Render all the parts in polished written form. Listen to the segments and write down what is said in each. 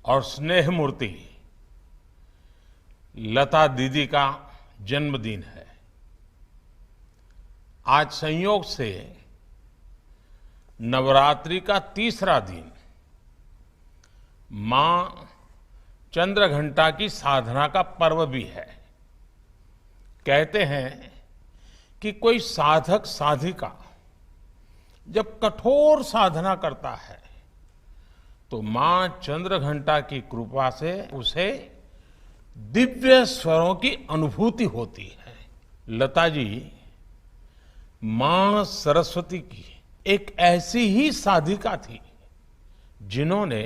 और स्नेह मूर्ति लता दीदी का जन्मदिन है। आज संयोग से नवरात्रि का तीसरा दिन मां चंद्रघंटा की साधना का पर्व भी है। कहते हैं कि कोई साधक साधिका जब कठोर साधना करता है तो मां चंद्रघंटा की कृपा से उसे दिव्य स्वरों की अनुभूति होती है। लता जी मां सरस्वती की एक ऐसी ही साधिका थी जिन्होंने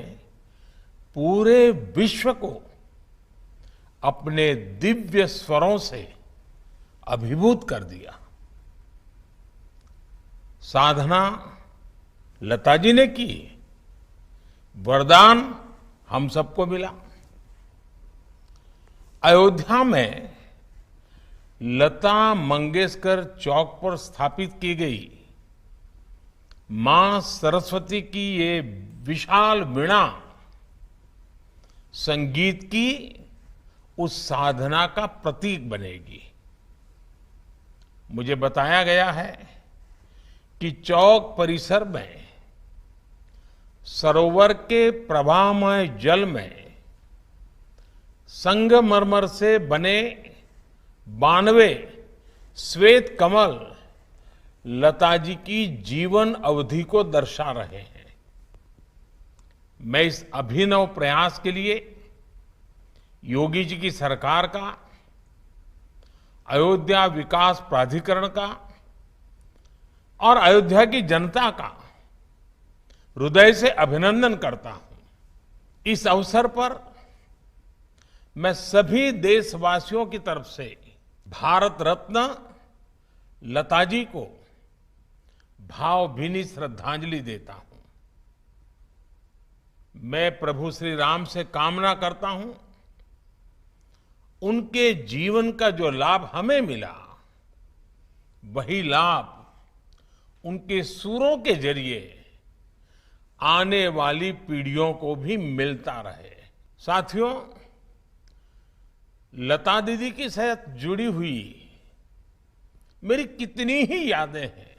पूरे विश्व को अपने दिव्य स्वरों से अभिभूत कर दिया। साधना लता जी ने की, वरदान हम सबको मिला। अयोध्या में लता मंगेशकर चौक पर स्थापित की गई मां सरस्वती की ये विशाल वीणा संगीत की उस साधना का प्रतीक बनेगी। मुझे बताया गया है कि चौक परिसर में सरोवर के प्रवाहमय जल में संगमरमर से बने 92 श्वेत कमल लता जी की जीवन अवधि को दर्शा रहे हैं। मैं इस अभिनव प्रयास के लिए योगी जी की सरकार का, अयोध्या विकास प्राधिकरण का और अयोध्या की जनता का हृदय से अभिनंदन करता हूं। इस अवसर पर मैं सभी देशवासियों की तरफ से भारत रत्न लता जी को भावभीनी श्रद्धांजलि देता हूं। मैं प्रभु श्री राम से कामना करता हूं उनके जीवन का जो लाभ हमें मिला वही लाभ उनके सूरों के जरिए आने वाली पीढ़ियों को भी मिलता रहे। साथियों, लता दीदी के साथ जुड़ी हुई मेरी कितनी ही यादें हैं,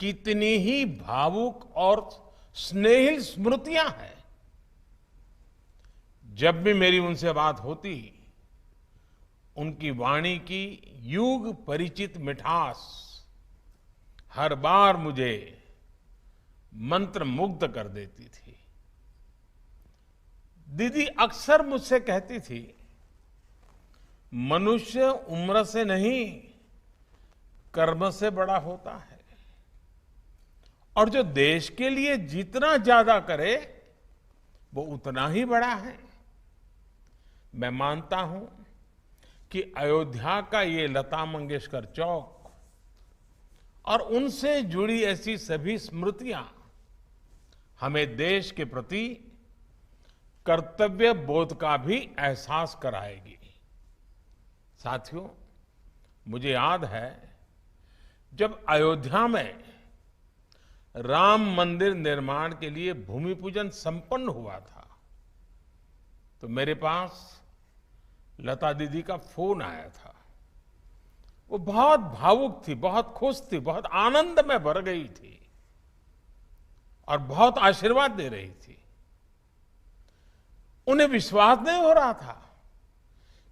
कितनी ही भावुक और स्नेहिल स्मृतियां हैं। जब भी मेरी उनसे बात होती, उनकी वाणी की युग परिचित मिठास हर बार मुझे मंत्र मुग्ध कर देती थी। दीदी अक्सर मुझसे कहती थी, मनुष्य उम्र से नहीं कर्म से बड़ा होता है और जो देश के लिए जितना ज्यादा करे वो उतना ही बड़ा है। मैं मानता हूं कि अयोध्या का ये लता मंगेशकर चौक और उनसे जुड़ी ऐसी सभी स्मृतियां हमें देश के प्रति कर्तव्य बोध का भी एहसास कराएगी। साथियों, मुझे याद है जब अयोध्या में राम मंदिर निर्माण के लिए भूमि पूजन संपन्न हुआ था तो मेरे पास लता दीदी का फोन आया था। वो बहुत भावुक थी, बहुत खुश थी, बहुत आनंद में भर गई थी और बहुत आशीर्वाद दे रही थी। उन्हें विश्वास नहीं हो रहा था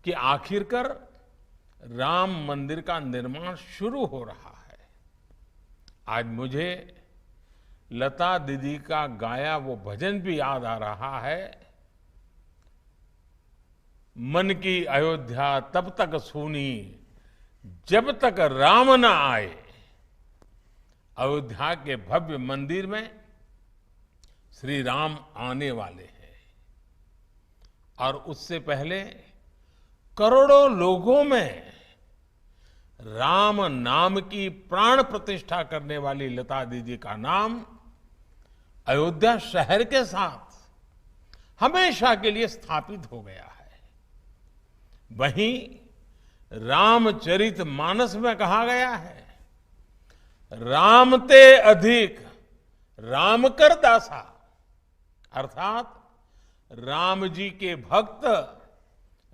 कि आखिरकार राम मंदिर का निर्माण शुरू हो रहा है। आज मुझे लता दीदी का गाया वो भजन भी याद आ रहा है, मन की अयोध्या तब तक सूनी जब तक राम न आए। अयोध्या के भव्य मंदिर में श्री राम आने वाले हैं और उससे पहले करोड़ों लोगों में राम नाम की प्राण प्रतिष्ठा करने वाली लता दीदी का नाम अयोध्या शहर के साथ हमेशा के लिए स्थापित हो गया है। वहीं रामचरित मानस में कहा गया है, राम ते अधिक राम कर दासा, अर्थात राम जी के भक्त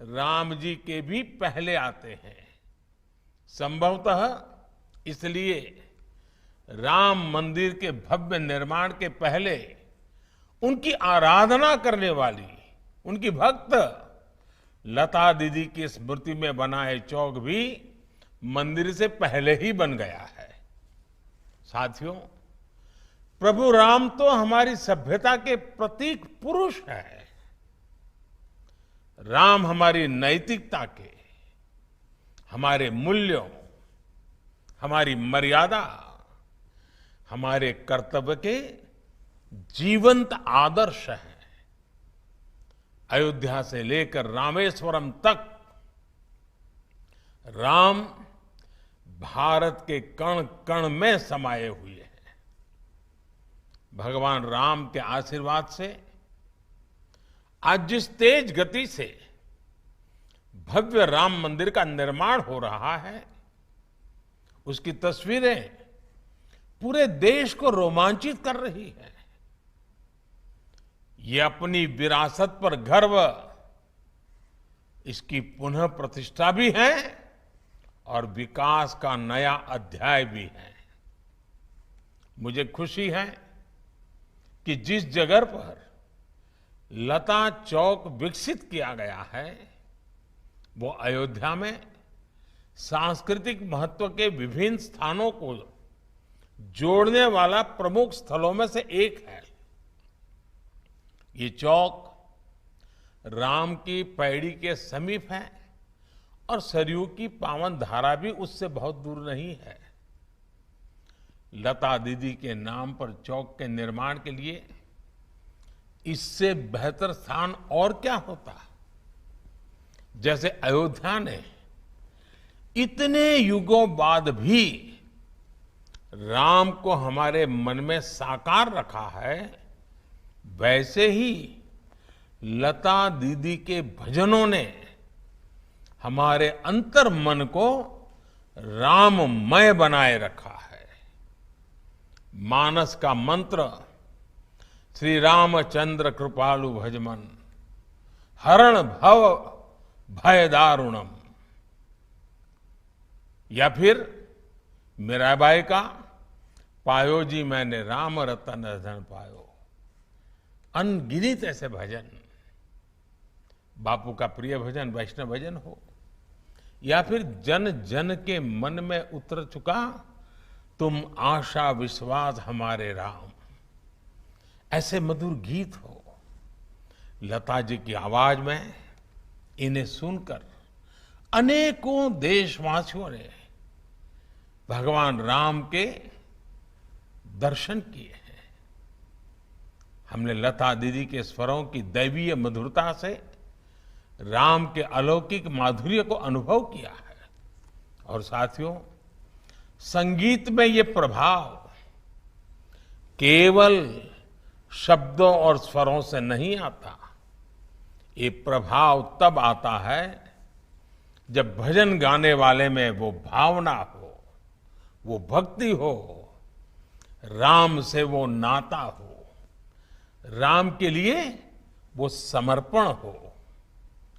राम जी के भी पहले आते हैं। संभवतः इसलिए राम मंदिर के भव्य निर्माण के पहले उनकी आराधना करने वाली उनकी भक्त लता दीदी की स्मृति में बनाए चौक भी मंदिर से पहले ही बन गया है। साथियों, प्रभु राम तो हमारी सभ्यता के प्रतीक पुरुष है। राम हमारी नैतिकता के, हमारे मूल्यों, हमारी मर्यादा, हमारे कर्तव्य के जीवंत आदर्श हैं। अयोध्या से लेकर रामेश्वरम तक राम भारत के कण कण में समाये हुए हैं। भगवान राम के आशीर्वाद से आज जिस तेज गति से भव्य राम मंदिर का निर्माण हो रहा है, उसकी तस्वीरें पूरे देश को रोमांचित कर रही है। ये अपनी विरासत पर गर्व, इसकी पुनः प्रतिष्ठा भी है और विकास का नया अध्याय भी है। मुझे खुशी है कि जिस जगह पर लता चौक विकसित किया गया है, वो अयोध्या में सांस्कृतिक महत्व के विभिन्न स्थानों को जोड़ने वाला प्रमुख स्थलों में से एक है। ये चौक राम की पैड़ी के समीप है और सरयू की पावन धारा भी उससे बहुत दूर नहीं है। लता दीदी के नाम पर चौक के निर्माण के लिए इससे बेहतर स्थान और क्या होता। जैसे अयोध्या ने इतने युगों बाद भी राम को हमारे मन में साकार रखा है, वैसे ही लता दीदी के भजनों ने हमारे अंतर मन को राममय बनाए रखा है। मानस का मंत्र श्री रामचंद्र कृपालु भजमन हरण भव भय दारुणम, या फिर मीराबाई का पायो जी मैंने राम रतन धन पायो। अनगिनत ऐसे भजन, बापू का प्रिय भजन वैष्णव भजन हो, या फिर जन जन के मन में उतर चुका तुम आशा विश्वास हमारे राम, ऐसे मधुर गीत हो। लता जी की आवाज में इन्हें सुनकर अनेकों देशवासियों ने भगवान राम के दर्शन किए हैं। हमने लता दीदी के स्वरों की दैवीय मधुरता से राम के अलौकिक माधुर्य को अनुभव किया है। और साथियों, संगीत में ये प्रभाव केवल शब्दों और स्वरों से नहीं आता। ये प्रभाव तब आता है जब भजन गाने वाले में वो भावना हो, वो भक्ति हो, राम से वो नाता हो, राम के लिए वो समर्पण हो।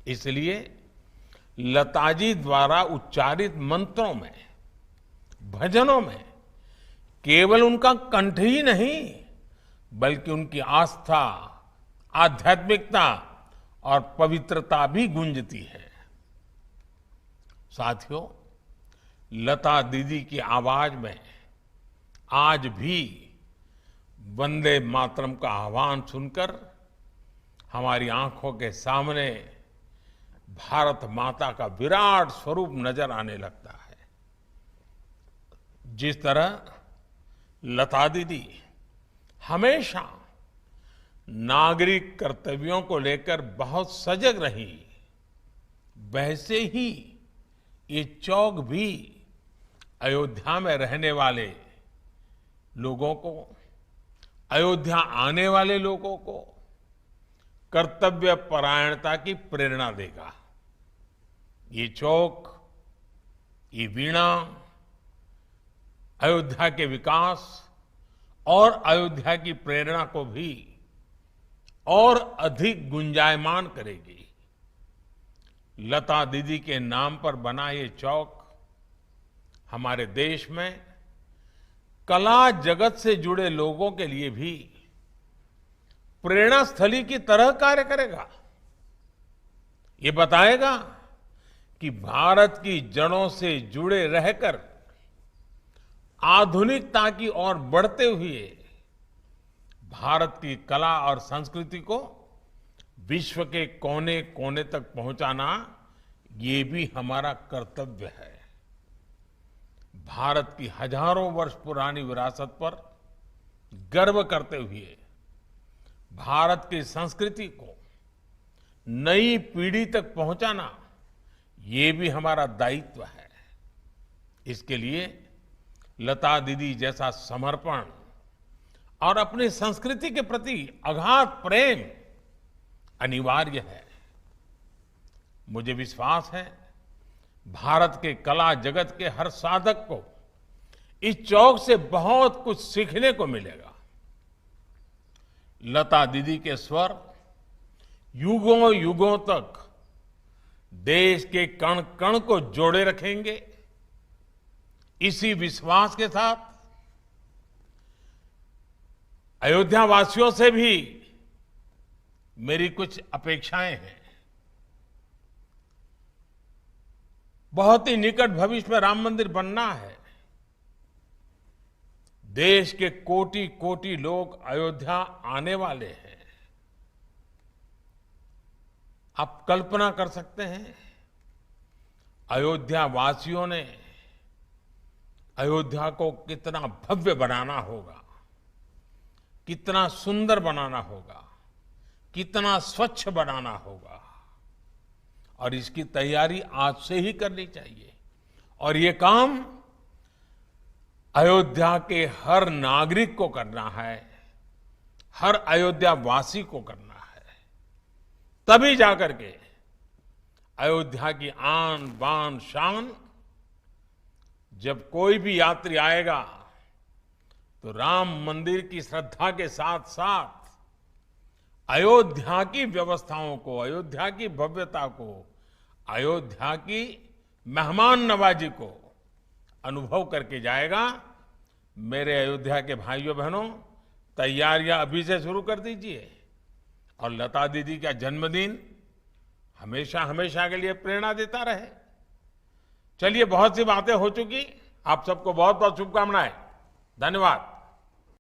इसलिए लताजी द्वारा उच्चारित मंत्रों में, भजनों में केवल उनका कंठ ही नहीं, बल्कि उनकी आस्था, आध्यात्मिकता और पवित्रता भी गूंजती है। साथियों, लता दीदी की आवाज में आज भी वंदे मातरम का आह्वान सुनकर हमारी आंखों के सामने भारत माता का विराट स्वरूप नजर आने लगता है। जिस तरह लता दीदी हमेशा नागरिक कर्तव्यों को लेकर बहुत सजग रही, वैसे ही ये चौक भी अयोध्या में रहने वाले लोगों को, अयोध्या आने वाले लोगों को कर्तव्य परायणता की प्रेरणा देगा। ये चौक, ये वीणा अयोध्या के विकास और अयोध्या की प्रेरणा को भी और अधिक गुंजायमान करेगी। लता दीदी के नाम पर बना ये चौक हमारे देश में कला जगत से जुड़े लोगों के लिए भी प्रेरणा स्थली की तरह कार्य करेगा। ये बताएगा कि भारत की जड़ों से जुड़े रहकर आधुनिकता की ओर बढ़ते हुए भारत की कला और संस्कृति को विश्व के कोने कोने तक पहुंचाना ये भी हमारा कर्तव्य है। भारत की हजारों वर्ष पुरानी विरासत पर गर्व करते हुए भारत की संस्कृति को नई पीढ़ी तक पहुंचाना ये भी हमारा दायित्व है। इसके लिए लता दीदी जैसा समर्पण और अपनी संस्कृति के प्रति अगाध प्रेम अनिवार्य है। मुझे विश्वास है भारत के कला जगत के हर साधक को इस चौक से बहुत कुछ सीखने को मिलेगा। लता दीदी के स्वर युगों युगों तक देश के कण कण को जोड़े रखेंगे। इसी विश्वास के साथ अयोध्या वासियों से भी मेरी कुछ अपेक्षाएं हैं। बहुत ही निकट भविष्य में राम मंदिर बनना है। देश के कोटि कोटि लोग अयोध्या आने वाले हैं। आप कल्पना कर सकते हैं अयोध्या वासियों ने अयोध्या को कितना भव्य बनाना होगा, कितना सुंदर बनाना होगा, कितना स्वच्छ बनाना होगा। और इसकी तैयारी आज से ही करनी चाहिए। और ये काम अयोध्या के हर नागरिक को करना है, हर अयोध्या वासी को करना है। तभी जाकर के अयोध्या की आन बान शान, जब कोई भी यात्री आएगा तो राम मंदिर की श्रद्धा के साथ साथ अयोध्या की व्यवस्थाओं को, अयोध्या की भव्यता को, अयोध्या की मेहमान नवाजी को अनुभव करके जाएगा। मेरे अयोध्या के भाइयों बहनों, तैयारियां अभी से शुरू कर दीजिए और लता दीदी का जन्मदिन हमेशा हमेशा के लिए प्रेरणा देता रहे। चलिए, बहुत सी बातें हो चुकी। आप सबको बहुत बहुत शुभकामनाएं। धन्यवाद।